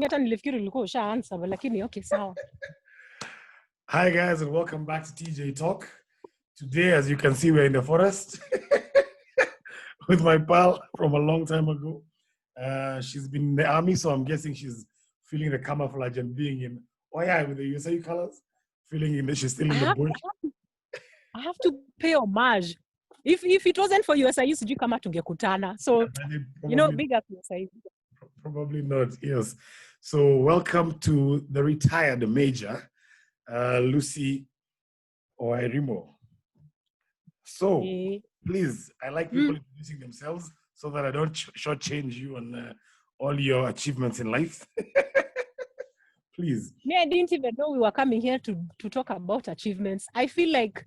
Hata nilifikiri ulikuwa ushaanza lakini okay sawa. Hi guys and welcome back to TJ Talk. Today, as you can see, we're in the forest with my pal from a long time ago. She's been in the army, so I'm guessing she's feeling the camouflage and being in with the USA colors. She's still in the bush. I have to pay homage. If it wasn't for USIU, sijui kama tungekutana. So, big up USIU. Probably not, yes. So welcome to the retired major, Lucy Wairimu. So please, I like people introducing themselves so that I don't shortchange you on all your achievements in life. Please. Me, I didn't even know we were coming here to talk about achievements. I feel like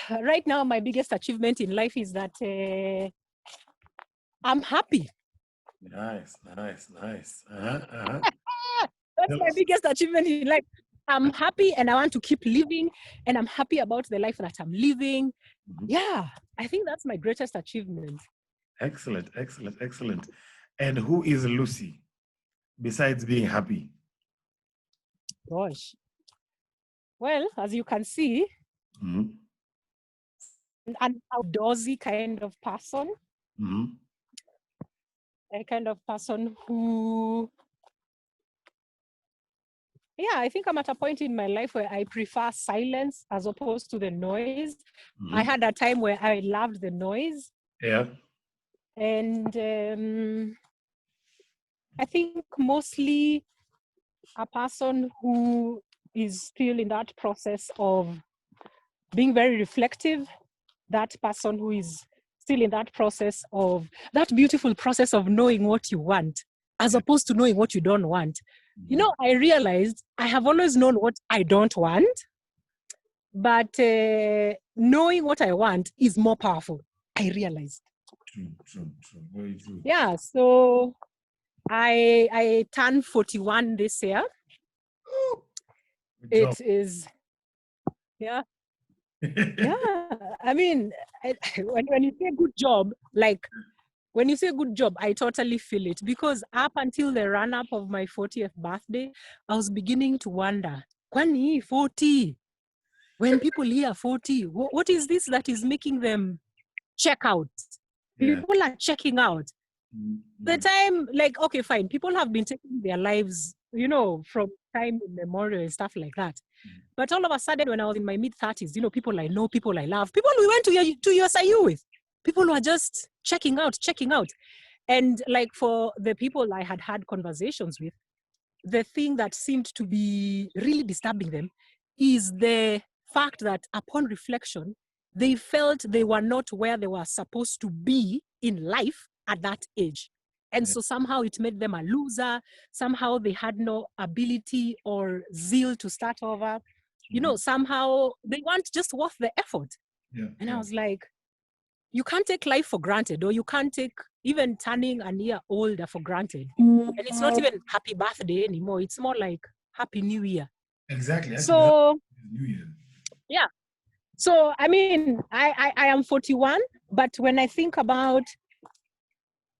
right now my biggest achievement in life is that I'm happy. Nice. That's my biggest achievement in life. I'm happy and I want to keep living and I'm happy about the life that I'm living. Mm-hmm. Yeah, I think that's my greatest achievement. Excellent. And who is Lucy besides being happy? Gosh. Well, as you can see, an outdoorsy kind of person. A kind of person who, I think I'm at a point in my life where I prefer silence as opposed to the noise. I had a time where I loved the noise. Yeah. And I think mostly a person who is still in that process of being very reflective, that person who is still in that process of, that beautiful process of knowing what you want as opposed to knowing what you don't want. I realized I have always known what I don't want, but knowing what I want is more powerful. I realized. True. Very true. Yeah, so I turned 41 this year. It is, yeah. I mean, when you say good job, like when you say good job, I totally feel it, because up until the run up of my 40th birthday, I was beginning to wonder, kwani 40? When people hear 40, what is this that is making them check out? People are checking out. The time, like, okay, fine. People have been taking their lives, from time immemorial and stuff like that. But all of a sudden, when I was in my mid-30s, people I know, people I love, people we went to USIU with, people were just checking out. And like for the people I had conversations with, the thing that seemed to be really disturbing them is the fact that upon reflection, they felt they were not where they were supposed to be in life at that age. And so somehow it made them a loser. Somehow they had no ability or zeal to start over. Somehow they weren't just worth the effort. And I was like, you can't take life for granted, or you can't take even turning a year older for granted. And it's not even happy birthday anymore. It's more like Happy New Year. Exactly. So, New Year. Yeah. So, I mean, I am 41, but when I think about,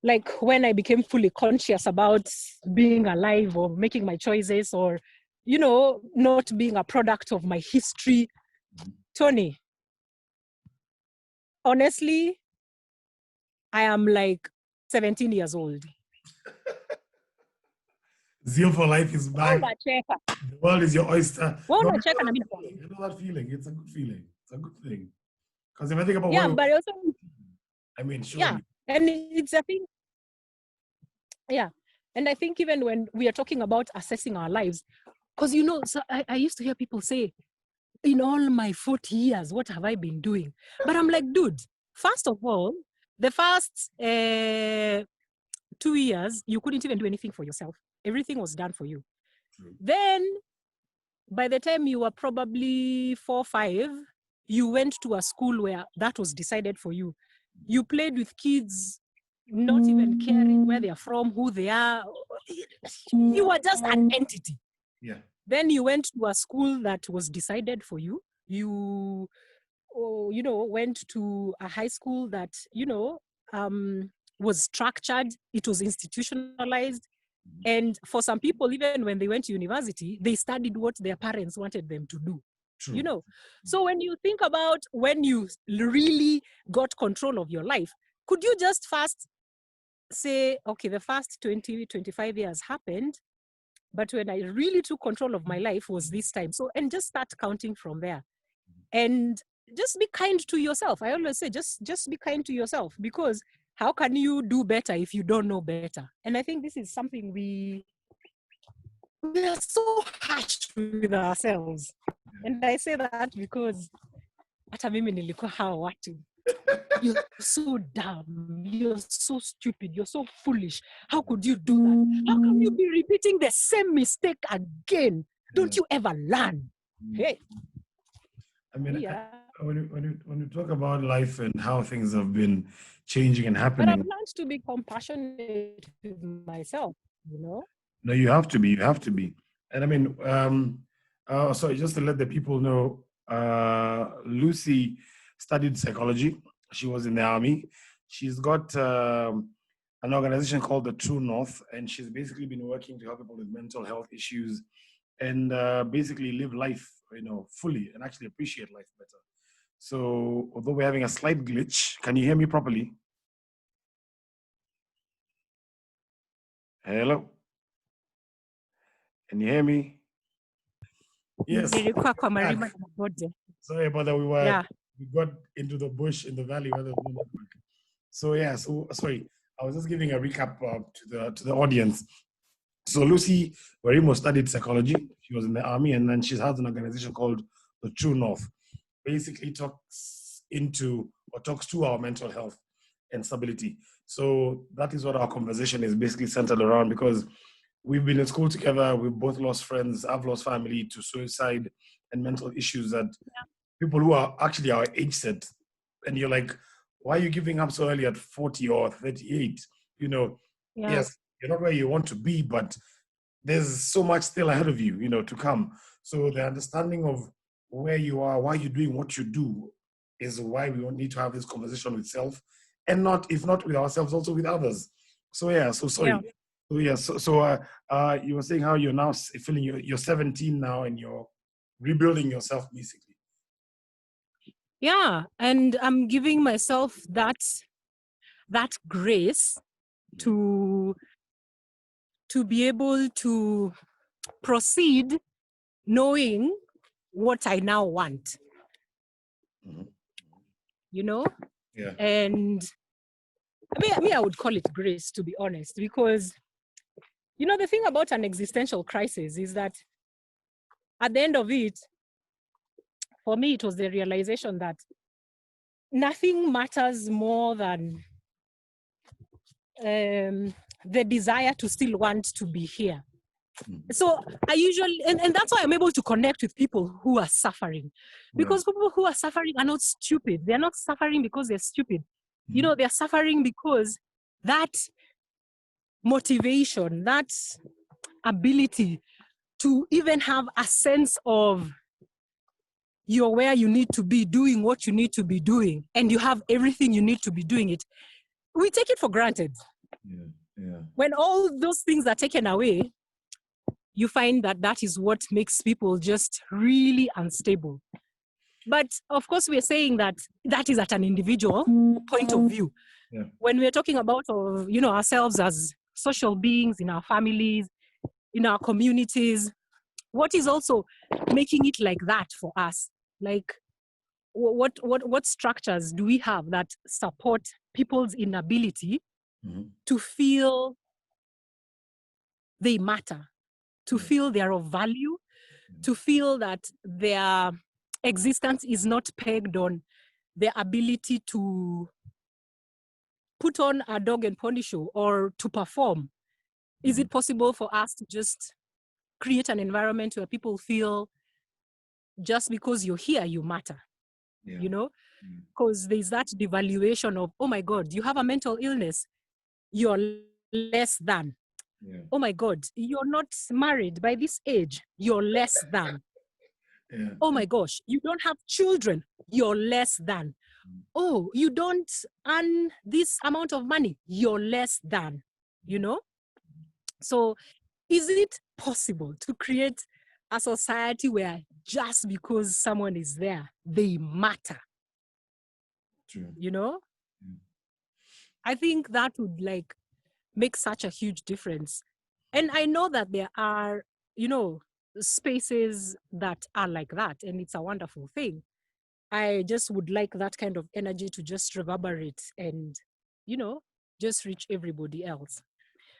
like, when I became fully conscious about being alive or making my choices, or, not being a product of my history, Tony, honestly, I am like 17 years old. Zeal for life is back. The world is your oyster. I know that feeling. It's a good feeling. It's a good thing. Because if I think about but also, I mean, surely. Yeah, and it's a thing. Yeah, and I think even when we are talking about assessing our lives, because so I used to hear people say, in all my 40 years, what have I been doing? But I'm like, dude, first of all, the first 2 years, you couldn't even do anything for yourself. Everything was done for you. Then, by the time you were probably 4 or 5, you went to a school where that was decided for you. You played with kids, not even caring where they are from, who they are. You were just an entity. Yeah. Then you went to a school that was decided for you. You, went to a high school that, was structured. It was institutionalized. And for some people, even when they went to university, they studied what their parents wanted them to do. True. You know, so when you think about when you really got control of your life, could you just first say, okay, the first 20, 25 years happened, but when I really took control of my life was this time. So, and just start counting from there. And just be kind to yourself. I always say, just be kind to yourself, because how can you do better if you don't know better? And I think this is something we are so harsh with ourselves. And I say that because hata mimi nilikuwa hawa watu. You're so dumb, you're so stupid, you're so foolish. How could you do that? How come you be repeating the same mistake again? Don't you ever learn? Hey. I mean, Yeah. when you talk about life and how things have been changing and But happening, I've learned to be compassionate with myself, you know? no, you have to be. You have to be. And I mean, sorry, just to let the people know, Lucy studied psychology. She was in the army. She's got an organization called the True North, and she's basically been working to help people with mental health issues and basically live life, fully and actually appreciate life better. So, although we're having a slight glitch, can you hear me properly? Hello? Can you hear me? Yes. Nilikuwa kwa Back. Marima na Mabode. Sorry about that. We got into the bush in the valley where there's no network. So yeah, sorry. I was just giving a recap to the audience. So Lucy Wairimu studied psychology. She was in the army, and then she has an organization called the True North. Basically talks to our mental health and stability. So that is what our conversation is basically centered around, because we've been in school together. We've both lost friends. I've lost family to suicide and mental issues that people who are actually our age set. And you're like, why are you giving up so early at 40 or 38? Yes, you're not where you want to be, but there's so much still ahead of you, to come. So the understanding of where you are, why you're doing what you do, is why we need to have this conversation with self, and if not with ourselves, also with others. So yeah, so sorry. Yeah. So yeah, so you were saying how you're now feeling you're 17 now and you're rebuilding yourself basically. Yeah, and I'm giving myself that grace to be able to proceed knowing what I now want. Yeah. And I would call it grace, to be honest, because the thing about an existential crisis is that at the end of it, for me, it was the realization that nothing matters more than the desire to still want to be here. So I usually, and that's why I'm able to connect with people who are suffering, because people who are suffering are not stupid. They're not suffering because they're stupid. They're suffering because that motivation, that ability to even have a sense of you're where you need to be, doing what you need to be doing, and you have everything you need to be doing it. We take it for granted. Yeah. When all those things are taken away, you find that is what makes people just really unstable. But of course, we're saying that is at an individual point of view. Yeah. When we're talking about, ourselves as social beings in our families, in our communities, what is also making it like that for us? Like, what structures do we have that support people's inability to feel they matter, to feel they're of value, to feel that their existence is not pegged on their ability to put on a dog and pony show or to perform? Is it possible for us to just create an environment where people feel just because you're here, you matter? Because there's that devaluation of, oh my God, you have a mental illness, you're less than. Yeah. Oh my God, you're not married by this age, you're less than. Yeah. Oh my gosh, you don't have children, you're less than. Oh, you don't earn this amount of money, you're less than, So is it possible to create a society where just because someone is there, they matter? True. You know, Mm. I think that would like make such a huge difference. And I know that there are, you know, spaces that are like that, and it's a wonderful thing. I just would like that kind of energy to just reverberate and, you know, just reach everybody else.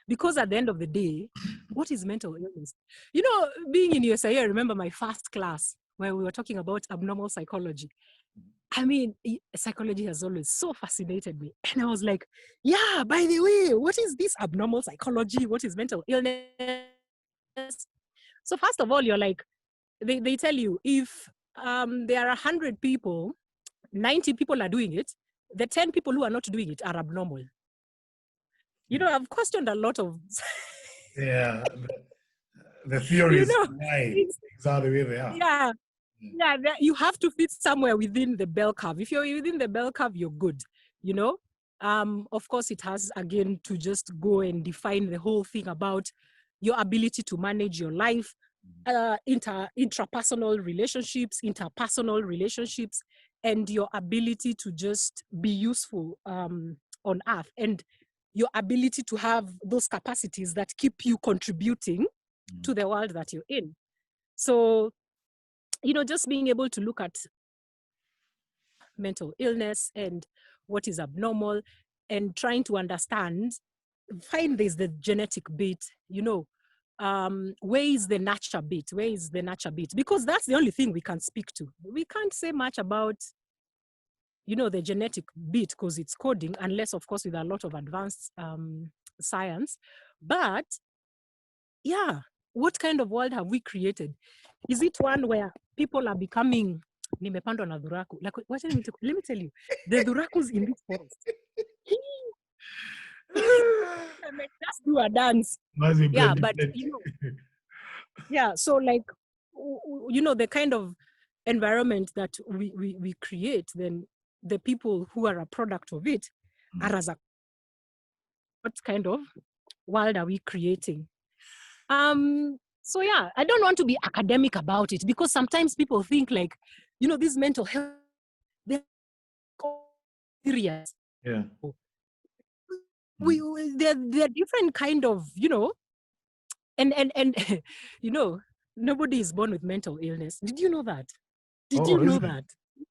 Because at the end of the day, what is mental illness? You know, being in USIA, I remember my first class where we were talking about abnormal psychology. I mean, psychology has always so fascinated me. And I was like, yeah, by the way, what is this abnormal psychology? What is mental illness? So first of all, you're like, they tell you if there are 100 people, 90 people are doing it, the 10 people who are not doing it are abnormal. You know, I've questioned a lot of, Yeah, the you theories know, why it's, things are the way they are. yeah, yeah, you have to fit somewhere within the bell curve. If you're within the bell curve, you're good, you know. Of course, it has again to just go and define the whole thing about your ability to manage your life, intrapersonal relationships, interpersonal relationships, and your ability to just be useful on earth, and your ability to have those capacities that keep you contributing to the world that you're in. So, you know, just being able to look at mental illness and what is abnormal and trying to understand, find there's the genetic bit, you know, where is the nurture bit, because that's the only thing we can speak to. We can't say much about, you know, the genetic bit because it's coding, unless of course with a lot of advanced science. But yeah, what kind of world have we created? Is it one where people are becoming nimepandwa na dhuraku? Like, let me tell you, the dhurakus in this forest, I mean, just do a dance. Must be Yeah, blended, but blended. you know, yeah. So like, you know, the kind of environment that we create, then the people who are a product of it are as a, what kind of world are we creating? So yeah, I don't want to be academic about it because sometimes people think like, you know, this mental health, they're serious. Yeah. They're different kind of, you know, and you know, nobody is born with mental illness. Did you know that? Did Oh, you know really? that? Oh,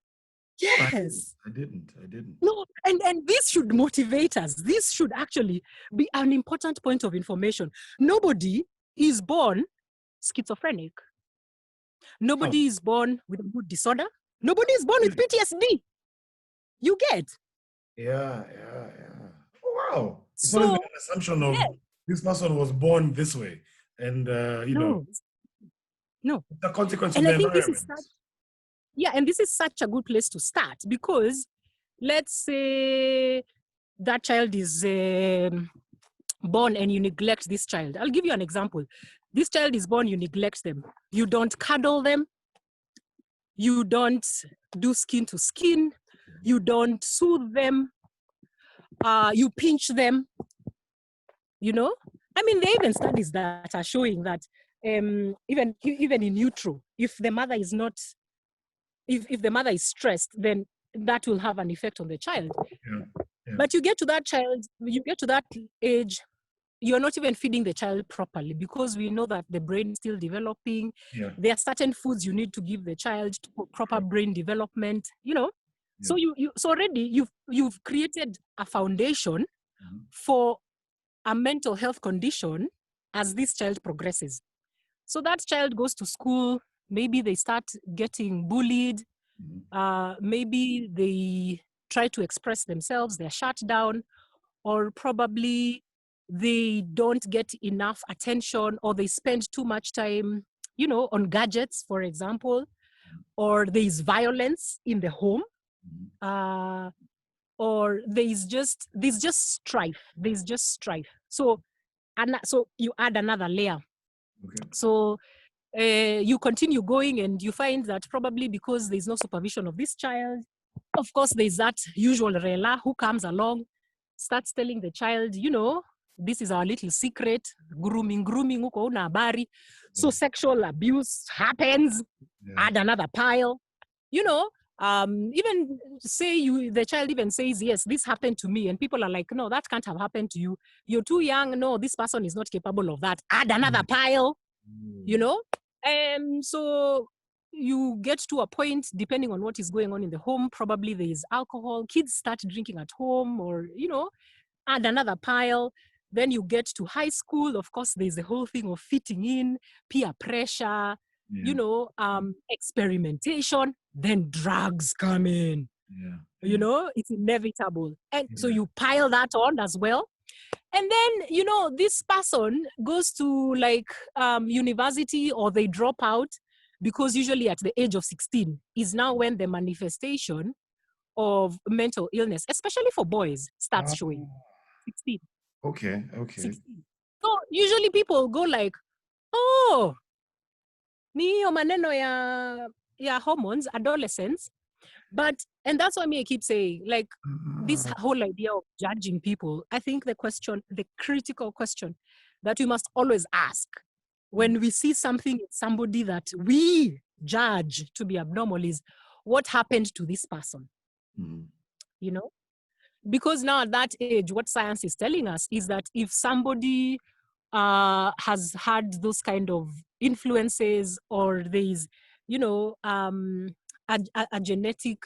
Yes. I didn't. I didn't. No, and this should motivate us. This should actually be an important point of information. Nobody is born schizophrenic. Oh, Nobody is born with a mood disorder. Nobody is born with really? PTSD. You get? Yeah, yeah, yeah. Oh, wow. It's not even So, an assumption of yeah, this person was born this way. And, you know, no, no. it's a consequence of And the I think this is environment. such, yeah, and this is such a good place to start because let's say that child is born and you neglect this child. I'll give you an example. This child is born, you neglect them. You don't cuddle them. You don't do skin to skin. You don't soothe them. You pinch them, you know. I mean, there are even studies that are showing that even in utero, if the mother is not, if the mother is stressed, then that will have an effect on the child. Yeah, yeah, But you get to that child, you get to that age, you're not even feeding the child properly because we know that the brain is still developing. yeah, There are certain foods you need to give the child for proper brain development, you know. yeah. So so already you've created a foundation Mhm. for a mental health condition as this child progresses. So that child goes to school, maybe they start getting bullied, maybe they try to express themselves, they're shut down, or probably they don't get enough attention, or they spend too much time, you know, on gadgets, for example, or there's violence in the home. Or there's just strife. So so you add another layer. Okay. So you continue going and you find that probably because there's no supervision of this child, of course there's that usual rela who comes along, starts telling the child, you know, this is our little secret. Grooming uko una habari. So sexual abuse happens. Add another pile. You know, even say the child even says, yes, this happened to me. And people are like, no, that can't have happened to you. You're too young. No, this person is not capable of that. Add another pile, you know? And so you get to a point, depending on what is going on in the home, probably there is alcohol. Kids start drinking at home, or, you know, add another pile. Then you get to high school. Of course, there's the whole thing of fitting in, peer pressure, you know, experimentation. Then drugs come in. You know, it's inevitable. And so you pile that on as well. And then, you know, this person goes to like university, or they drop out, because usually at the age of 16 is now when the manifestation of mental illness, especially for boys, starts showing. 16. Okay. 16. So usually people go like, oh, ni hiyo maneno ya hormones, adolescence. And that's why I keep saying, like, this whole idea of judging people, I think the critical question that we must always ask when we see something in somebody that we judge to be abnormal is, what happened to this person? You know? Because now at that age, what science is telling us is that if somebody has had those kind of influences, or there's, you know, a genetic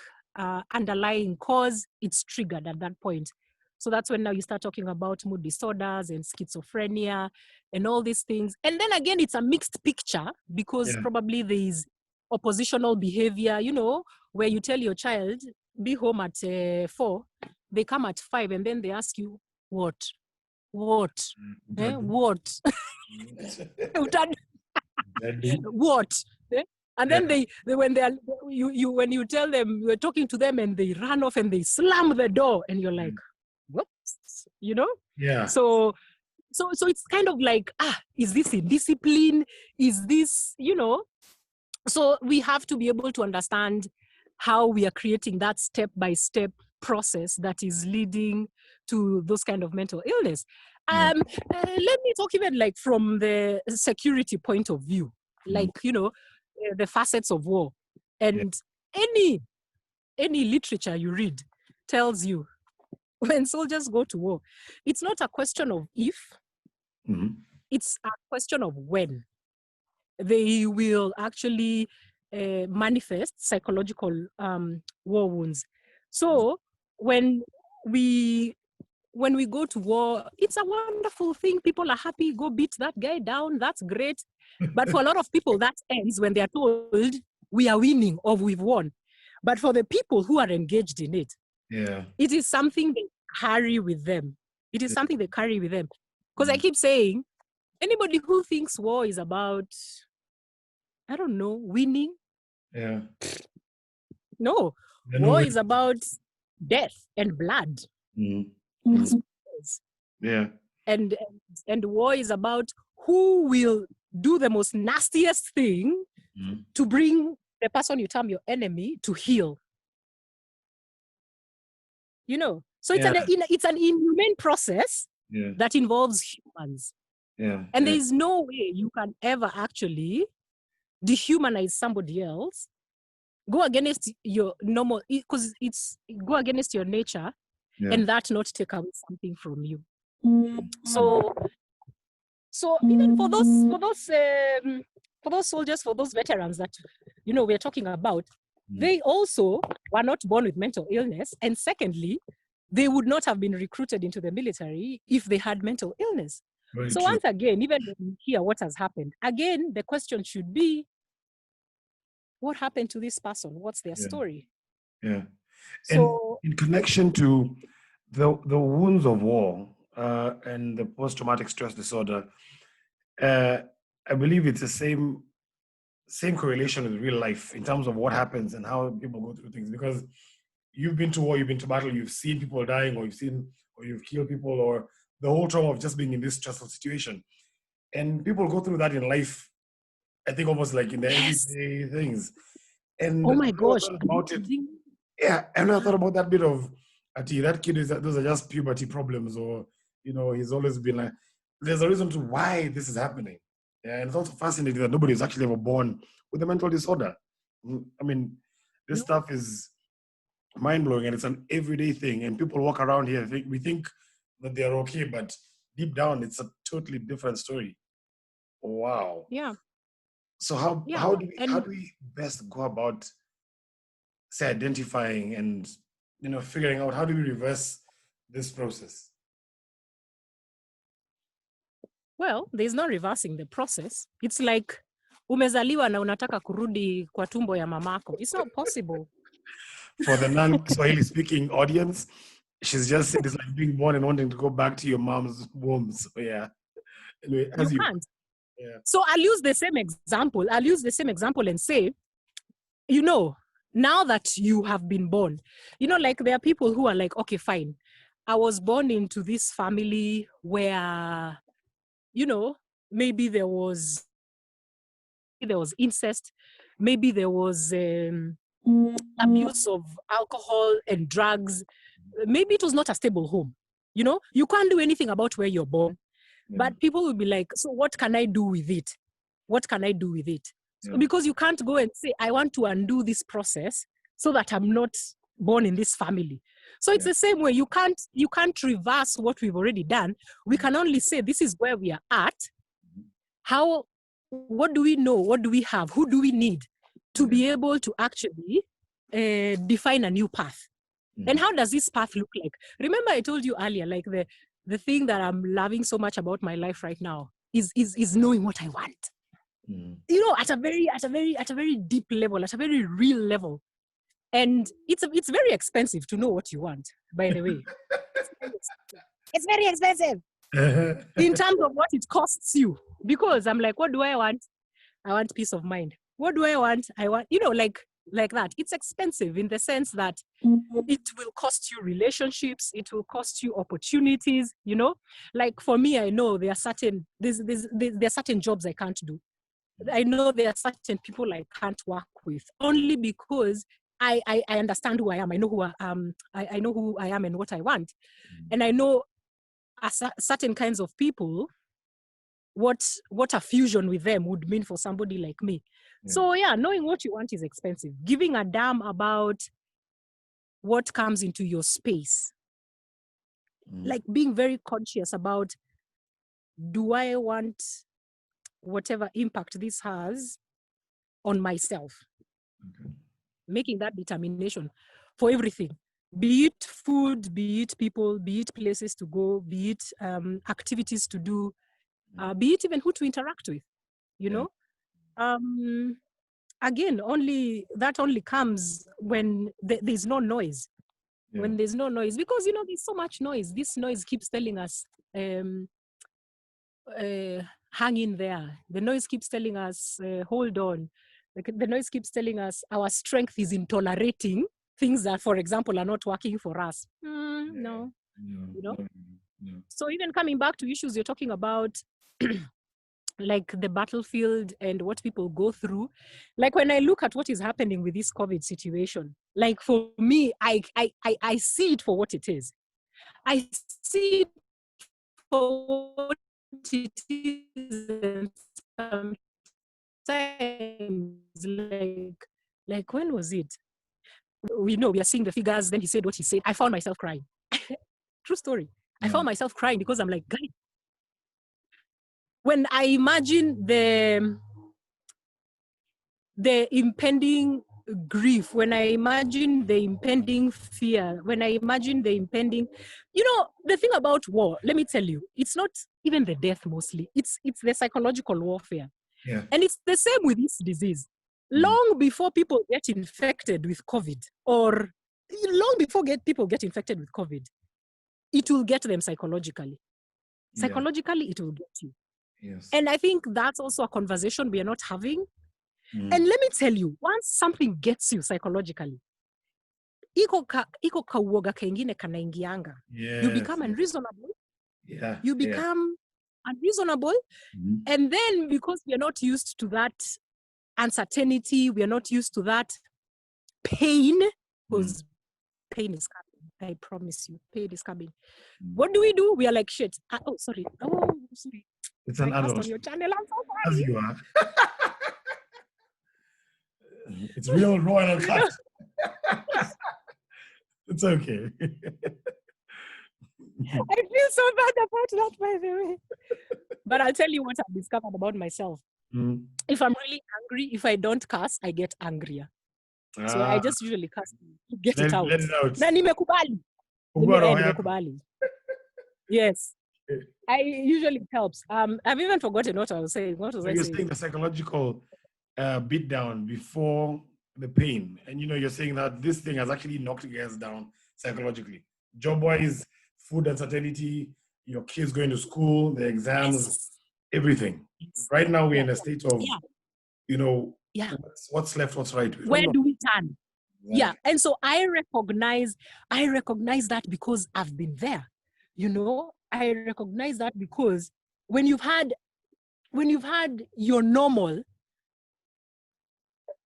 underlying cause, it's triggered at that point. So that's when now you start talking about mood disorders and schizophrenia and all these things. And then again, it's a mixed picture, because probably there is oppositional behavior, you know, where you tell your child, be home at 4, they come at 5, and then they ask you, what? What? What? What? And then they when they are when you tell them, you're talking to them, and they run off and they slam the door, and you're like, whoops, you know? Yeah. So it's kind of like, is this indiscipline? Is this, you know? So we have to be able to understand how we are creating that step-by-step process that is leading to those kind of mental illness. Let me talk even like from the security point of view, like, you know, the facets of war. And any literature you read tells you, when soldiers go to war, it's not a question of if, it's a question of when they will actually manifest psychological war wounds. So when we go to war, it's a wonderful thing. People are happy, go beat that guy down. That's great. But for a lot of people, that ends when they are told we are winning or we've won. But for the people who are engaged in it, it is something they carry with them. It is something they carry with them. Because I keep saying, anybody who thinks war is about, I don't know, winning. No, war is about death and blood. And war is about who will do the most nastiest thing to bring the person you term your enemy to heal. You know, so it's an inhumane process that involves humans. And there is no way you can ever actually dehumanize somebody else, go against your normal, because it's go against your nature, and that not take away something from you. So even for those soldiers, for those veterans that, you know, we're talking about, they also were not born with mental illness, and secondly, they would not have been recruited into the military if they had mental illness. So once again, even when you hear what has happened, again, the question should be, what happened to this person? What's their story? So, and in connection to the wounds of war and the post-traumatic stress disorder, I believe it's the same correlation with real life in terms of what happens and how people go through things. Because you've been to war, you've been to battle, you've seen people dying, or you've killed people, or the whole trauma of just being in this stressful situation. And people go through that in life, I think, almost like in the everyday things. And oh my gosh, about it. Yeah, and I thought about that bit of, that kid those are just puberty problems, or he's always been like, there's a reason to why this is happening. Yeah, and it's also fascinating that nobody is actually ever born with a mental disorder. I mean, this stuff is mind-blowing, and it's an everyday thing, and people walk around here we think that they're okay, but deep down it's a totally different story. Wow. Yeah. So how do we best go about, say, identifying and figuring out how do we reverse this process? Well, there's no reversing the process. It's like umezaliwa na unataka kurudi kwa tumbo ya mamako. It's not possible. For the non-Swahili speaking audience, she's just said it's like being born and wanting to go back to your mom's womb. So yeah. Anyway, You can't. Yeah. So I'll use the same example. And say, now that you have been born, like there are people who are like, okay, fine. I was born into this family where, maybe there was incest, maybe there was abuse of alcohol and drugs. Maybe it was not a stable home. You can't do anything about where you're born. Yeah. But people will be like, so what can I do with it? What can I do with it? Yeah. So because you can't go and say, I want to undo this process so that I'm not born in this family. So it's the same way. You can't reverse what we've already done. We can only say, this is where we are at. What do we know? What do we have? Who do we need to be able to actually define a new path? And how does this path look like? Remember, I told you earlier, like the thing that I'm loving so much about my life right now is knowing what I want. At a very deep level, at a very real level. And it's very expensive to know what you want, by the way. It's very expensive. In terms of what it costs you. Because I'm like, what do I want? I want peace of mind. What do I want? I want, like that. It's expensive in the sense that it will cost you relationships. It will cost you opportunities, Like for me, I know there are certain jobs I can't do. I know there are certain people I can't work with only because I understand who I am. I know who I know who I am and what I want. And I know certain kinds of people, what a fusion with them would mean for somebody like me. Yeah. So yeah, knowing what you want is expensive. Giving a damn about what comes into your space. Like being very conscious about, do I want whatever impact this has on myself? Okay. Making that determination for everything. Be it food, be it people, be it places to go, be it activities to do, be it even who to interact with, Again, that only comes when there's no noise. Yeah. When there's no noise, because there's so much noise. This noise keeps telling us, hang in there. The noise keeps telling us, hold on. The noise keeps telling us our strength is in tolerating things that, for example, are not working for us. No. So even coming back to issues you're talking about, like the battlefield and what people go through, like when I look at what is happening with this COVID situation, like for me, I see it for what it is. I see it for what it is. And sometimes, like when was it? We are seeing the figures. Then he said what he said. I found myself crying. True story. Yeah. I found myself crying because I'm like, guys, when I imagine the impending grief, when I imagine the impending fear, when I imagine the impending, the thing about war, let me tell you, it's not even the death mostly, it's the psychological warfare. Yeah. And it's the same with this disease. Long before people get infected with COVID, or long before people get infected with COVID, it will get them psychologically. Psychologically, it will get you. Yes. And I think that's also a conversation we are not having. And let me tell you, once something gets you psychologically, iko kauoga kengine kanaingianga. Yes. You become unreasonable. Yeah. You become unreasonable. And then because we are not used to that uncertainty, we are not used to that pain, because pain is coming. I promise you, paid is coming. What do? We are like, shit. Sorry. Sorry. It's an I cussed adult. on your channel. I'm so As sorry. you are. It's real, raw, and uncut. It's okay. I feel so bad about that, by the way. But I'll tell you what I've discovered about myself. If I'm really angry, if I don't cuss, I get angrier. So I just usually cuss to get it out. Let it out. Na nimekubali. Nimekubali. Yes. Usually it helps. I've even forgotten what I was saying. What was I You're saying? saying the psychological beat down before the pain. And you're saying that this thing has actually knocked you guys down psychologically. Job-wise, food uncertainty, your kids going to school, the exams, everything. Right now we're in a state of, what's left, what's right. Where do we turn? Exactly. Yeah. And so I recognize that because I've been there. I recognize that because when you've had your normal,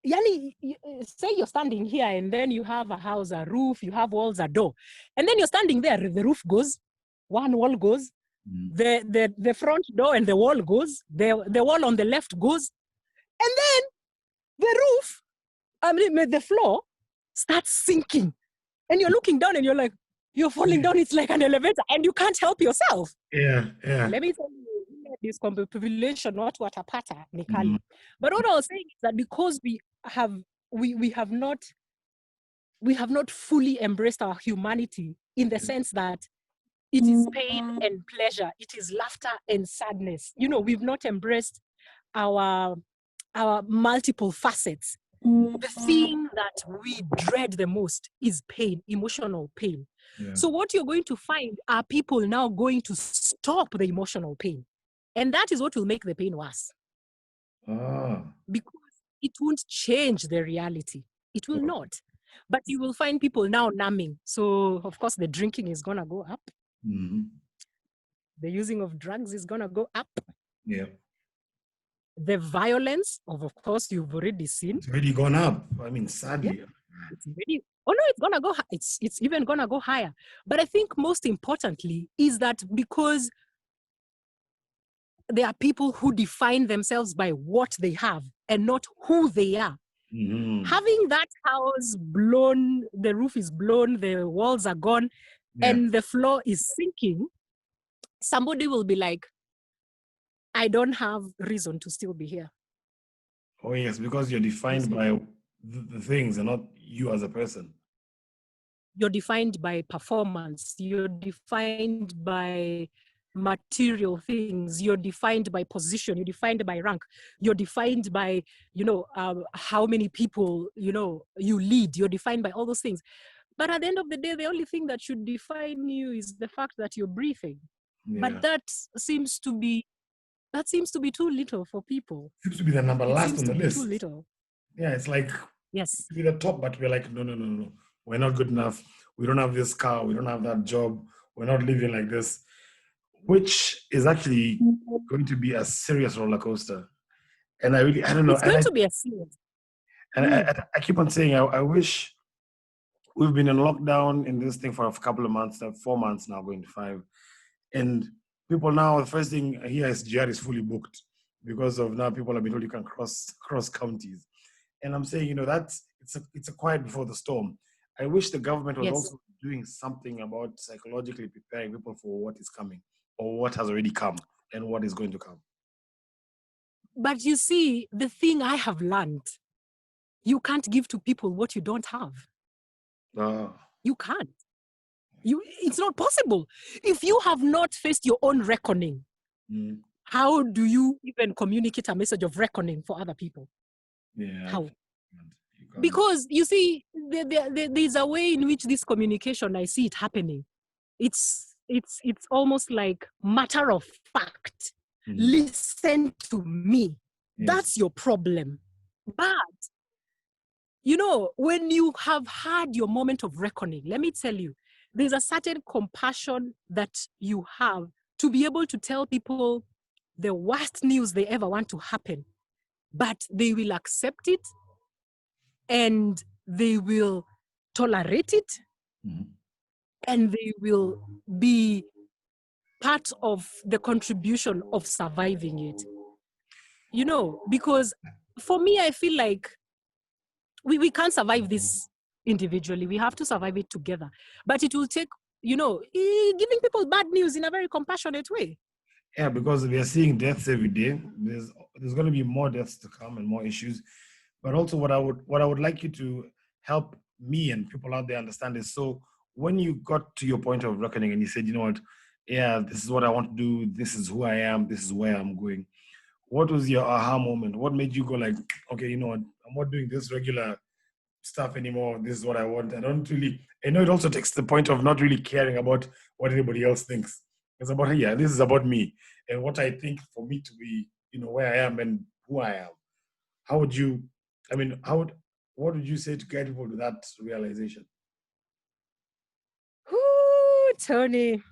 say you're standing here and then you have a house, a roof, you have walls, a door, and then you're standing there, the roof goes, one wall goes, the front door and the wall goes, the wall on the left goes, and then the roof, the floor starts sinking, and you're looking down and you're like, you're falling down. It's like an elevator, and you can't help yourself. Yeah. Let me tell you, this population, not what a pata, Nikali. But what I was saying is that because we have not fully embraced our humanity in the sense that it is pain and pleasure, it is laughter and sadness. We've not embraced our multiple facets. The thing that we dread the most is pain, emotional pain. Yeah. So what you're going to find are people now going to stop the emotional pain. And that is what will make the pain worse. Because it won't change the reality. It will not. But you will find people now numbing. So, of course, the drinking is going to go up. The using of drugs is going to go up. Yeah. The violence, of course, you've already seen. It's already gone up. I mean, sadly. Yeah. It's gonna go. It's even gonna go higher. But I think most importantly is that because there are people who define themselves by what they have and not who they are. Having that house blown, the roof is blown, the walls are gone, and the floor is sinking. Somebody will be like, I don't have reason to still be here. Oh, yes, because you're defined by the things and not you as a person. You're defined by performance. You're defined by material things. You're defined by position. You're defined by rank. You're defined by, how many people, you lead. You're defined by all those things. But at the end of the day, the only thing that should define you is the fact that you're breathing. Yeah. But that seems to be too little for people. Seems to be the number last on the list. Too little. Yeah, it's like, yes, we're the top, but we're like, no. We're not good enough. We don't have this car. We don't have that job. We're not living like this, which is actually going to be a serious roller coaster. And I don't know. It's going to be a serious. And I keep on saying, I wish we've been in lockdown in this thing for a couple of months, 4 months now, going to 5. And people now, the first thing here is GR is fully booked because of now people have been told you can cross counties. And I'm saying, it's a quiet before the storm. I wish the government was also doing something about psychologically preparing people for what is coming or what has already come and what is going to come. But you see, the thing I have learned, you can't give to people what you don't have. You can't. It's not possible. If you have not faced your own reckoning, how do you even communicate a message of reckoning for other people? Yeah. How? Because you see, there's a way in which this communication, I see it happening. It's almost like matter of fact. Listen to me. Yes. That's your problem. But when you have had your moment of reckoning, let me tell you, there's a certain compassion that you have to be able to tell people the worst news they ever want to happen, but they will accept it and they will tolerate it and they will be part of the contribution of surviving it. You know, because for me, I feel like we can't survive this individually. We have to survive it together. But it will take, you know, giving people bad news in a very compassionate way. Yeah, because we are seeing deaths every day. There's going to be more deaths to come and more issues. But also, what I would like you to help me and people out there understand is, so when you got to your point of reckoning and you said, you know what, yeah, this is what I want to do. This is who I am. This is where I'm going. What was your aha moment? What made you go like, okay, you know what, I'm not doing this regular stuff anymore. This is what I want. I don't really, I know it also takes the point of not really caring about what anybody else thinks. It's about, yeah, this is about me and what I think for me to be, you know, where I am and who I am. How would you, I mean, what would you say to guide people to that realization? Ooh, Tony,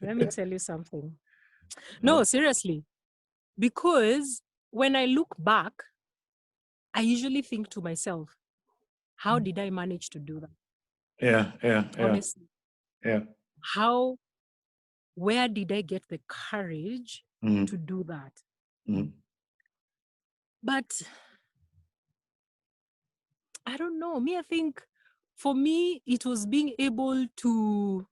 let me tell you something. No, seriously. Because when I look back, I usually think to myself, how did I manage to do that? Yeah. Honestly, Yeah. where did I get the courage Mm-hmm. to do that? Mm-hmm. But I don't know. I think for me, it was being able to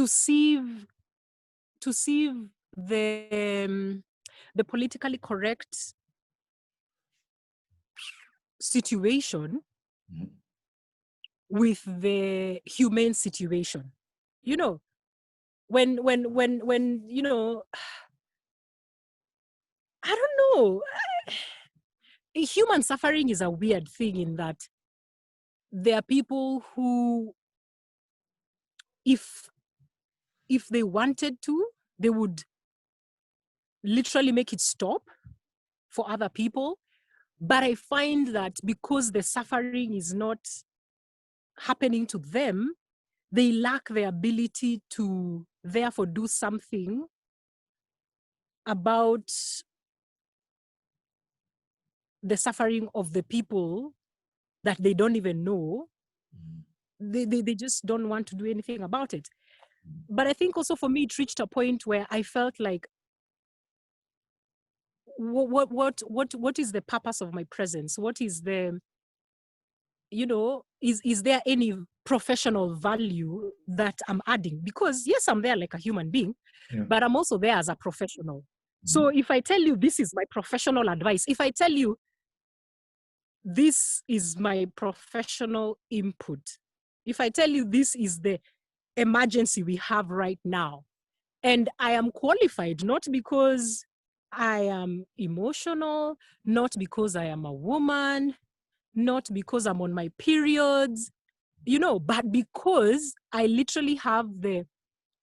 sieve the politically correct situation Mm-hmm. with the humane situation. You know, when you know, I don't know. Human suffering is a weird thing in that there are people who, if they wanted to, they would literally make it stop for other people. But I find that because the suffering is not happening to them, they lack the ability to therefore do something about the suffering of the people that they don't even know. They just don't want to do anything about it. But I think also for me, it reached a point where I felt like, what is the purpose of my presence? What is the, you know, is there any professional value that I'm adding? Because yes, I'm there like a human being, Yeah. but I'm also there as a professional. So if I tell you this is my professional advice, if I tell you this is my professional input, if I tell you this is the emergency we have right now, and I am qualified not because I am emotional, not because I am a woman, not because I'm on my periods, you know, but because I literally have the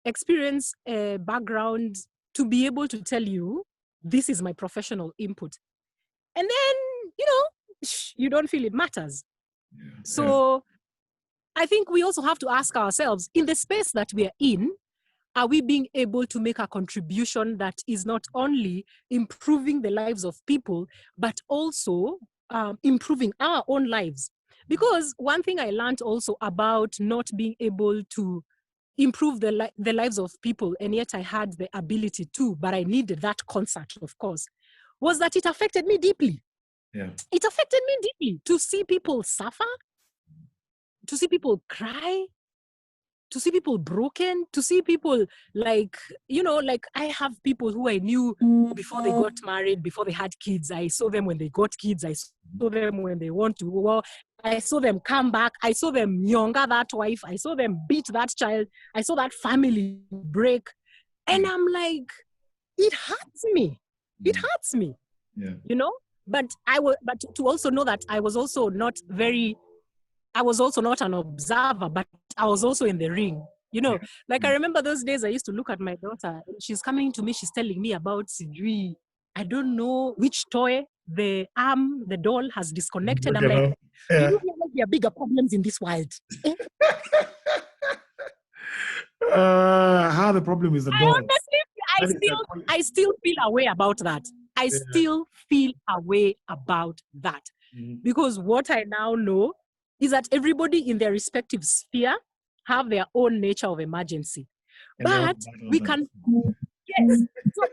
experience, background to be able to tell you this is my professional input. And then, you know, you don't feel it matters. Yeah. So I think we also have to ask ourselves, in the space that we are in, are we being able to make a contribution that is not only improving the lives of people, but also improving our own lives? Because one thing I learned also about not being able to improve the lives of people, and yet I had the ability to, but I needed that concert, of course, was that it affected me deeply. Yeah. It affected me deeply to see people suffer, to see people cry, to see people broken, to see people like, you know, like I have people who I knew before they got married, before they had kids. I saw them when they got kids. I saw them when they want to war. I saw them come back. I saw them younger that wife. I saw them beat that child. I saw that family break. And I'm like, it hurts me. It hurts me, Yeah. you know? But to also know that I was also not an observer, but I was also in the ring. You know, like I remember those days I used to look at my daughter. She's coming to me, she's telling me about Sidri. I don't know which toy the doll has disconnected. I'm like, do Yeah. you realize there are bigger problems in this world? How the problem is the I dog. honestly, I still feel a way about that. I still feel a way about that. Because what I now know is that everybody in their respective sphere have their own nature of emergency. And they want But to battle we them. can, yes,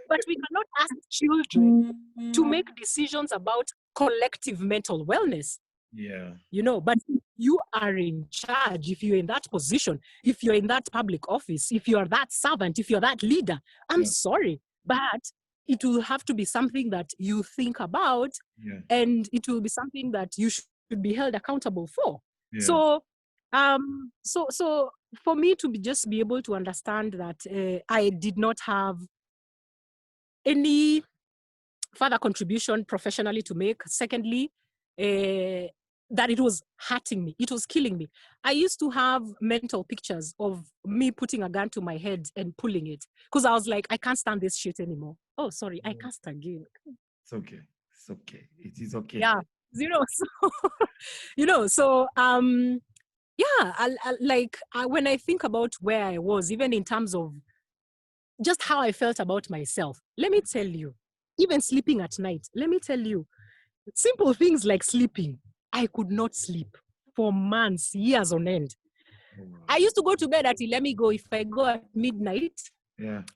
but we cannot ask children to make decisions about collective mental wellness. Yeah. But you are in charge. If you're in that position, if you're in that public office, if you're that servant, if you're that leader, I'm sorry, but it will have to be something that you think about, and it will be something that you should be held accountable for. So for me to just be able to understand that I did not have any further contribution professionally to make. Secondly, that it was hurting me. It was killing me. I used to have mental pictures of me putting a gun to my head and pulling it because I was like, I can't stand this shit anymore. Oh, sorry, I cussed again. It's okay. It's okay. It is okay. Yeah, so when I think about where I was, even in terms of just how I felt about myself, let me tell you, even sleeping at night, let me tell you, simple things like sleeping, I could not sleep for months, years on end. I used to go to bed let me go. If I go at midnight,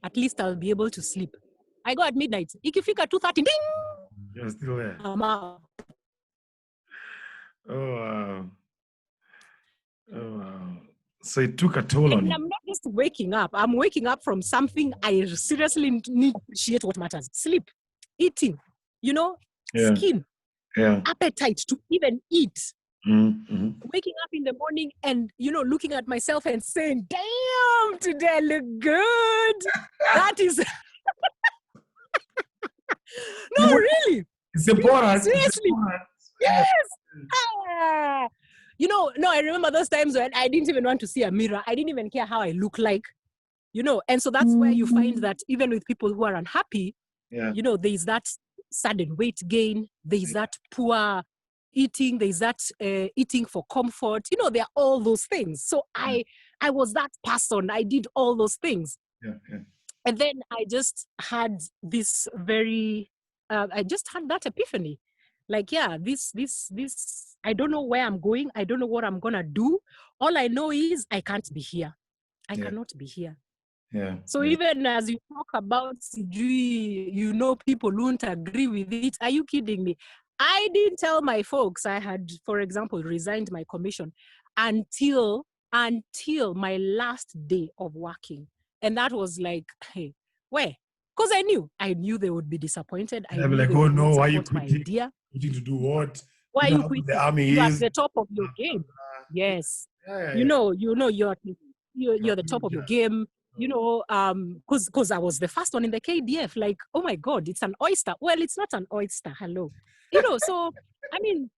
at least I'll be able to sleep. I go at midnight. Ikifika 2:30, ding! You're still there. I'm out. Oh, wow. Oh, wow. So it took a toll on you. I'm not just waking up. I'm waking up from something I seriously need to appreciate what matters. Sleep, eating, skin, appetite to even eat. Mm-hmm. Waking up in the morning and, looking at myself and saying, damn, today I look good. That is... No, really. It's important. Seriously. It's important. Yes. No, I remember those times when I didn't even want to see a mirror. I didn't even care how I look like, and so that's where you find that even with people who are unhappy, there's that sudden weight gain, there's that poor eating, there's that eating for comfort, there are all those things. So I was that person. I did all those things. And then I just had this I just had that epiphany. Like, this, I don't know where I'm going. I don't know what I'm going to do. All I know is I can't be here. I cannot be here. So even as you talk about CG, people won't agree with it. Are you kidding me? I didn't tell my folks I had, for example, resigned my commission until my last day of working. And that was like, hey, where? Because I knew they would be disappointed. I knew like, they oh would no, not why are you support my quitting? idea. Quitting to do what? Why you quitting? The army You're is at the top of your game. Yes. You're the top of your game. Because I was the first one in the KDF. Like, oh my God, it's an oyster. Well, it's not an oyster. Hello. So I mean,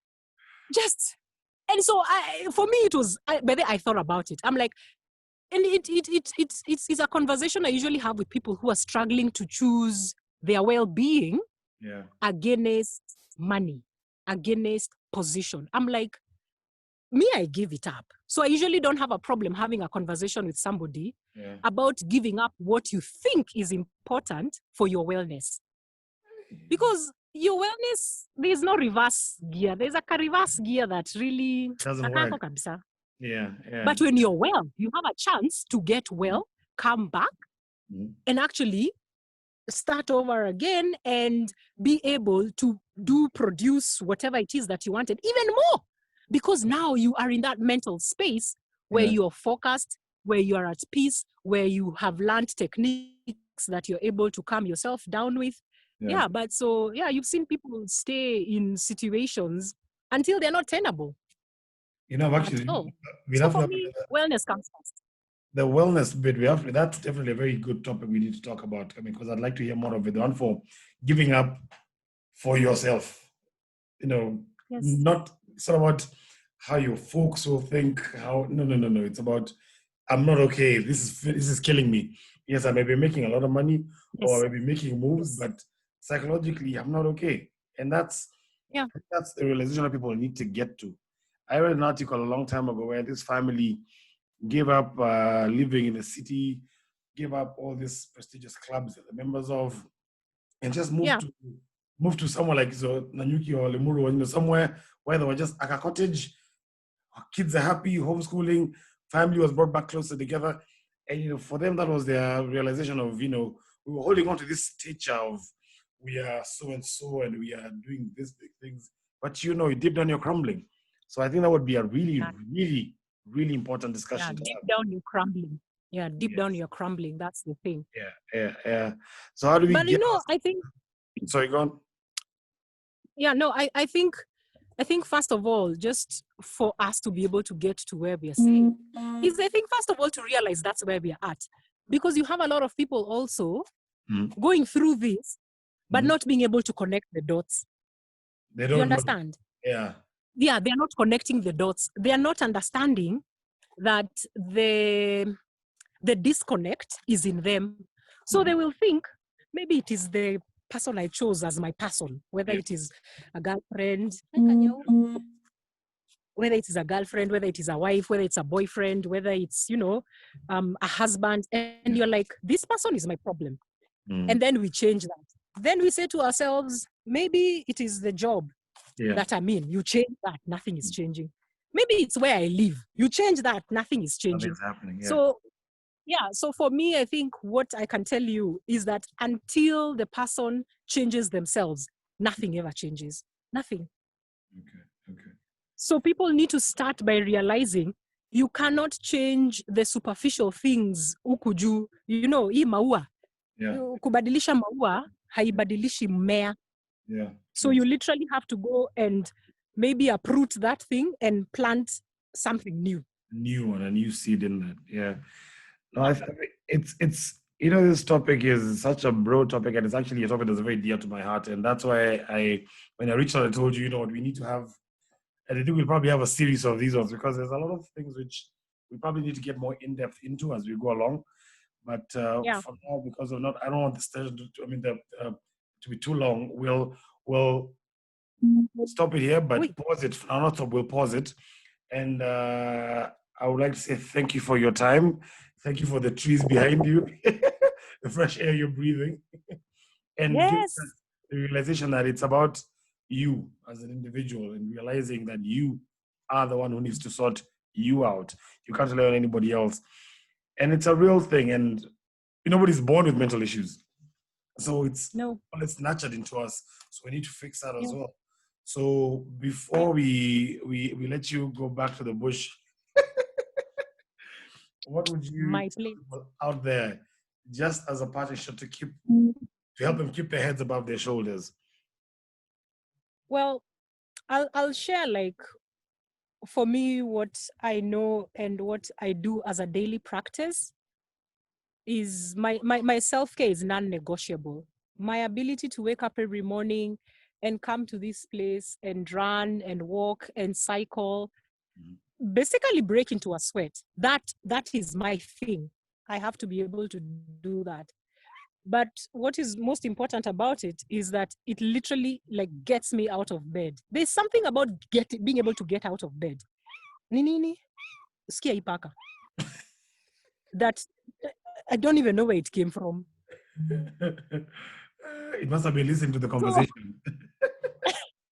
and so for me it was. But then I thought about it. I'm like, and it's a conversation I usually have with people who are struggling to choose their well-being against money, against position. I'm like, I give it up. So I usually don't have a problem having a conversation with somebody about giving up what you think is important for your wellness. Because your wellness, there's no reverse gear. There's a reverse gear that really doesn't work. But when you're well, you have a chance to get well, come back, and actually start over again and be able to produce whatever it is that you wanted, even more. Because now you are in that mental space where you're focused, where you are at peace, where you have learned techniques that you're able to calm yourself down with. But so, you've seen people stay in situations until they're not tenable. Actually, so for me, wellness comes first. The wellness bit, that's definitely a very good topic we need to talk about. I mean, because I'd like to hear more of it. The one for giving up for yourself, not it's not about how your folks will think. No. It's about, I'm not okay. This is killing me. Yes, I may be making a lot of money, or I may be making moves, but psychologically, I'm not okay. And that's the realization that people need to get to. I read an article a long time ago where this family gave up living in a city, gave up all these prestigious clubs that they're members of, and just moved to somewhere like Nanyuki or Lemuru, somewhere where they were just like a cottage. Kids are happy, homeschooling, family was brought back closer together. And for them, that was their realization of, we were holding on to this stature of we are so and so and we are doing these big things. But deep down you're crumbling. So I think that would be a really, really, really important discussion to deep have. down you're crumbling. Yeah, deep down you're crumbling. That's the thing. Yeah. So how do we get? I think. Sorry, go on. Yeah, no, I think first of all, just for us to be able to get to where we are saying, is I think first of all to realize that's where we are at, because you have a lot of people also going through this, but not being able to connect the dots. They don't. You understand? Yeah. Yeah, they are not connecting the dots. They are not understanding that the disconnect is in them. So they will think maybe it is the person I chose as my person, whether it is a girlfriend, whether it is a girlfriend, whether it is a wife, whether it's a boyfriend, whether it's, a husband. And you're like, this person is my problem. And then we change that. Then we say to ourselves, maybe it is the job that I'm in. You change that, nothing is changing. Maybe it's where I live. You change that, nothing is changing. Nothing's happening. Yeah. So for me, I think what I can tell you is that until the person changes themselves, nothing ever changes. Nothing. Okay. So people need to start by realizing you cannot change the superficial things huku juu. Hii maua. Kubadilisha maua, haibadilishi mmea. Yeah. So you literally have to go and maybe uproot that thing and plant something new. And a new seed in that. Yeah. No, I think it's this topic is such a broad topic, and it's actually a topic that's very dear to my heart. And that's why when I reached out, I told you, what we need to have, and I think we'll probably have a series of these ones, because there's a lot of things which we probably need to get more in depth into as we go along. But for now, because of I don't want this session to be too long. We'll stop it here, but pause it. No, not stop. We'll pause it, and I would like to say thank you for your time. Thank you for the trees behind you, the fresh air you're breathing, and the realization that it's about you as an individual, and realizing that you are the one who needs to sort you out. You can't rely on anybody else. And it's a real thing. And nobody's born with mental issues. So it's nurtured into us. So we need to fix that as well. So before we let you go back to the bush, what would you out there, just as a partnership, to help them keep their heads above their shoulders? Well, I'll share, for me, what I know and what I do as a daily practice is my self-care is non-negotiable. My ability to wake up every morning and come to this place and run and walk and cycle, basically break into a sweat. That is my thing. I have to be able to do that. But what is most important about it is that it literally gets me out of bed. There's something about being able to get out of bed. Nini? Skia ipaka. That I don't even know where it came from. It must have been listening to the conversation.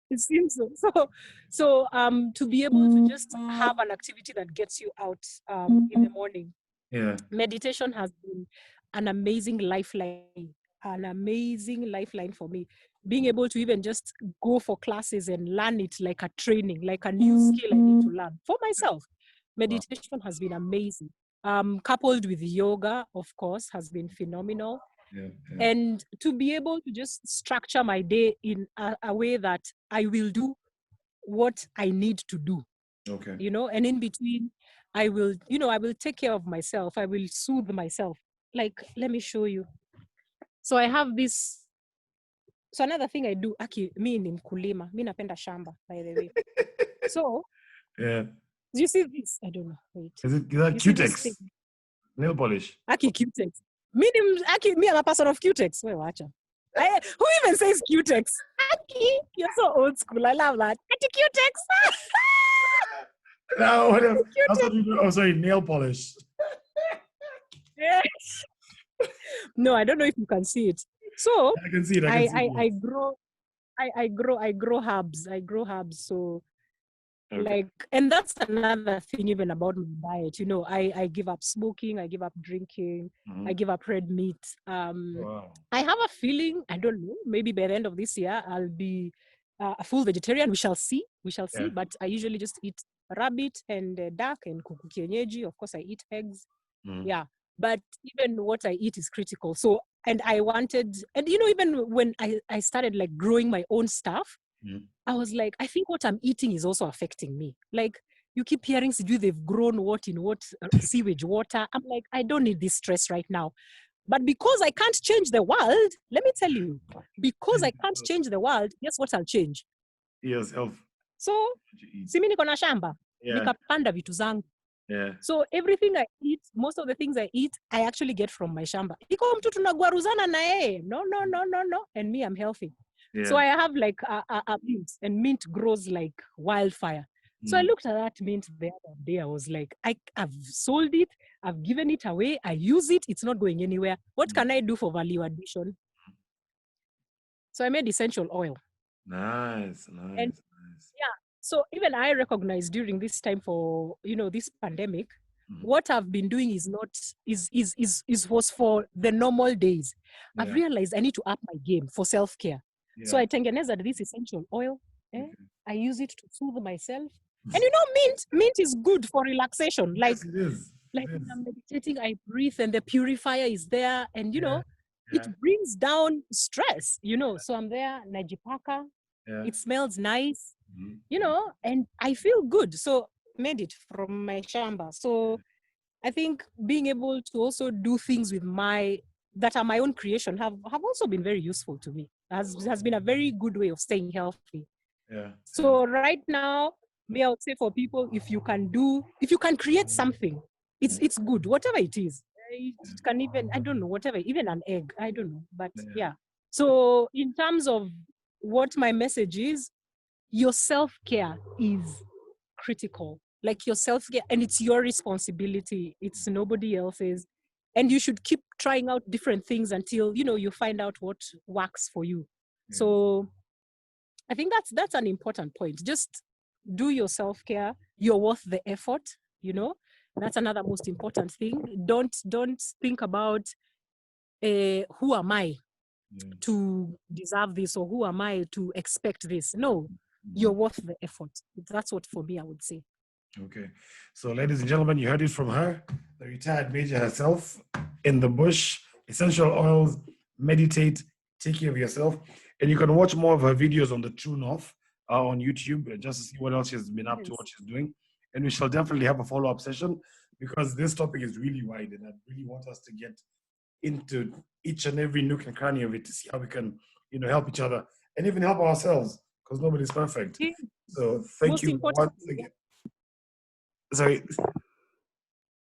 It seems so. So to be able to just have an activity that gets you out in the morning. Yeah. Meditation has been an amazing lifeline for me. Being able to even just go for classes and learn it like a training, like a new skill I need to learn for myself. Meditation has been amazing. Coupled with yoga, of course, has been phenomenal. Yeah. And to be able to just structure my day in a way that I will do what I need to do. Okay. And in between, I will take care of myself. I will soothe myself. Let me show you. So I have this. So another thing I do, mi ni mkulima. Mi napenda shamba, by the way. So, yeah. Do you see this? I don't know. Wait. Is that Cutex? Nail polish. Cutex. Me, I'm a person of Cutex. Wait, watch out. Who even says Cutex? You're so old school. I love that. Cutex. No, what else? That's what you do. Oh, sorry, nail polish. Yeah. No, I don't know if you can see it. So I can see it. I grow herbs. So Okay. Like, and that's another thing even about my diet. I give up smoking, I give up drinking, I give up red meat. Wow. I have a feeling, I don't know, maybe by the end of this year I'll be a full vegetarian. We shall see. Yeah. But I usually just eat rabbit and duck and kuku kienyeji. Of course, I eat eggs. Yeah, but even what I eat is critical. So, and I wanted, and even when I started like growing my own stuff, I was like, I think what I'm eating is also affecting me. Like, you keep hearing, they've grown what in what sewage water. I'm like, I don't need this stress right now. But because I can't change the world, let me tell you, because I can't change the world, guess what I'll change? Yourself. So, You eat. si mimi niko na shamba, Yeah. nikapanda vitu zangu. Yeah. So everything I eat, most of the things I eat, I actually get from my shamba. Iko mtu tunagwaruzana na yeye. No. And me, I'm healthy. Yeah. So I have like a mint, and mint grows like wildfire. So I looked at that mint the other day. I was like, I've sold it. I've given it away. I use it. It's not going anywhere. What can I do for value addition? So I made essential oil. Nice. And yeah, so even I recognize during this time for, this pandemic, what I've been doing is not was for the normal days. Yeah. I've realized I need to up my game for self-care. Yeah. So I tengeneza this essential oil. I use it to soothe myself. And mint is good for relaxation. Like, Yes, it is. Like when I'm meditating, I breathe and the purifier is there. And, Yeah. it brings down stress, So I'm there, najipaka. Yeah. It smells nice, and I feel good. So made it from my shamba. So I think being able to also do things with that are my own creation have also been very useful to me. Has been a very good way of staying healthy. Yeah. So right now, me, I would say for people, if you can create something, it's good, whatever it is. It can even, I don't know, whatever, even an egg, I don't know. But yeah. So in terms of what my message is, your self-care is critical. Like your self-care, and it's your responsibility. It's nobody else's. And you should keep trying out different things until, you find out what works for you. Yeah. So I think that's an important point. Just do your self-care. You're worth the effort, That's another most important thing. Don't think about who am I to deserve this, or who am I to expect this. No, you're worth the effort. That's what, for me, I would say. Okay. So, ladies and gentlemen, you heard it from her, the retired major herself, in the bush, essential oils, meditate, take care of yourself. And you can watch more of her videos on the True North on YouTube, just to see what else she's been up to, what she's doing. And we shall definitely have a follow-up session, because this topic is really wide, and I really want us to get into each and every nook and cranny of it to see how we can, help each other and even help ourselves, because nobody's perfect. So thank you once again. Sorry.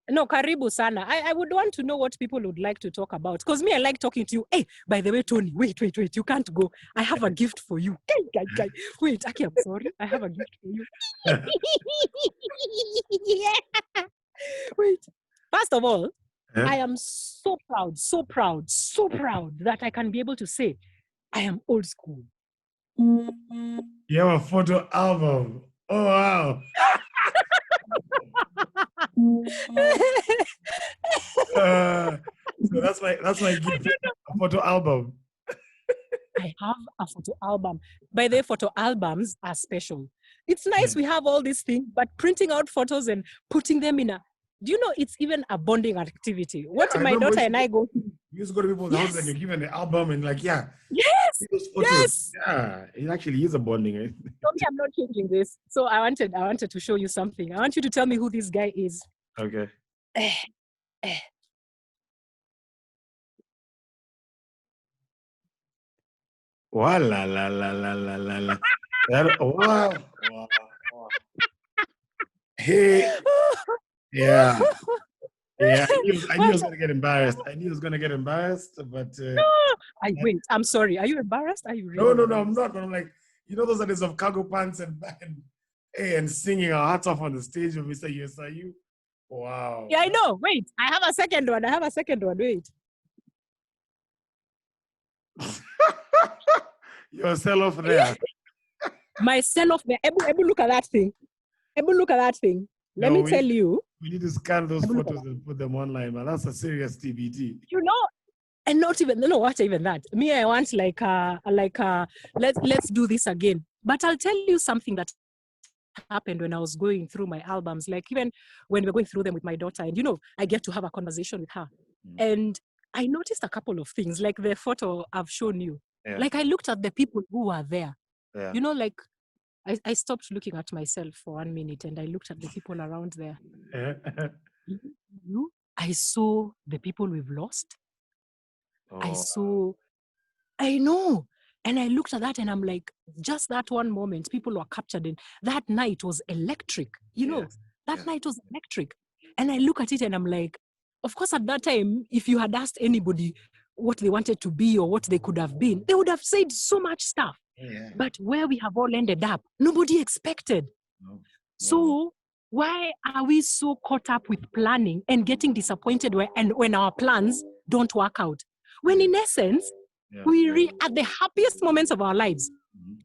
No, karibu sana. I would want to know what people would like to talk about. Because me, I like talking to you. Hey, by the way, Tony, wait. You can't go. I have a gift for you. Guy. Wait, Aki, I'm sorry. I have a gift for you. Yeah. Wait. First of all, I am so proud that I can be able to say I am old school. You have a photo album. Oh, wow. So that's my gift, a photo album. I have a photo album. By the way, photo albums are special. It's nice we have all these things, but printing out photos and putting them in do you know it's even a bonding activity? What my daughter and I go through. You used to go to people's houses and you're given the album and Yes. Yeah, it actually is a bonding. So me, I'm not changing this. So I wanted to show you something. I want you to tell me who this guy is. Okay. Wow, la. Wow. Hey. Yeah. Yeah, I knew I was gonna get embarrassed. But wait. I'm sorry. Are you embarrassed? Are you really? No, I'm not. But I'm like, those are days of cargo pants and singing our hearts off on the stage of Mr. USIU. Wow. Yeah, I know. Wait, I have a second one. Wait. Your sell-off there. My sell-off there. Ebu, look at that thing. look at that thing. Let No, me tell you. we need to scan those Look at photos and put them online, man. That's a serious TBT. You know, and not even what even that. Me, I want let's do this again. But I'll tell you something that happened when I was going through my albums, like even when we were going through them with my daughter, and I get to have a conversation with her. And I noticed a couple of things, like the photo I've shown you. Yeah. Like I looked at the people who were there. Yeah. Like I stopped looking at myself for 1 minute and I looked at the people around there. I saw the people we've lost. Oh, I know. And I looked at that and I'm like, just that one moment, people were captured in. That night was electric. That night was electric. And I look at it and I'm like, of course, at that time, if you had asked anybody what they wanted to be or what they could have been, they would have said so much stuff. yeah. But where we have all ended up, nobody expected. No. So why are we so caught up with planning and getting disappointed when our plans don't work out? When in essence, at the happiest moments of our lives,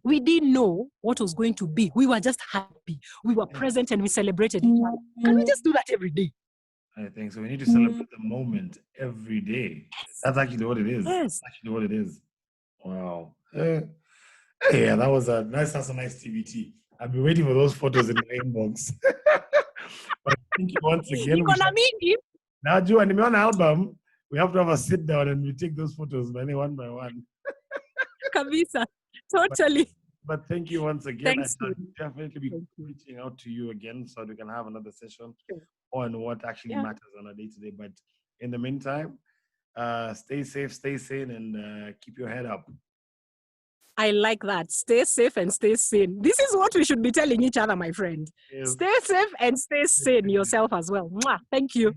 we didn't know what was going to be. We were just happy. We were present and we celebrated each other. Can we just do that every day? I think so. We need to celebrate the moment every day. That's actually what it is. Yes. That's actually what it is. Wow. Yeah, that's a nice TBT. I've been waiting for those photos in my inbox. But thank you once again. Now, Joe, and on album, we have to have a sit down and we take those photos one by one. Kabisa. Totally. But thank you once again. Thanks, I shall definitely be reaching out to you again so we can have another session on what actually matters on a day-to-day. But in the meantime, stay safe, stay sane, and keep your head up. I like that. Stay safe and stay sane. This is what we should be telling each other, my friend. Yes. Stay safe and stay sane yourself as well. Mwah. Thank you.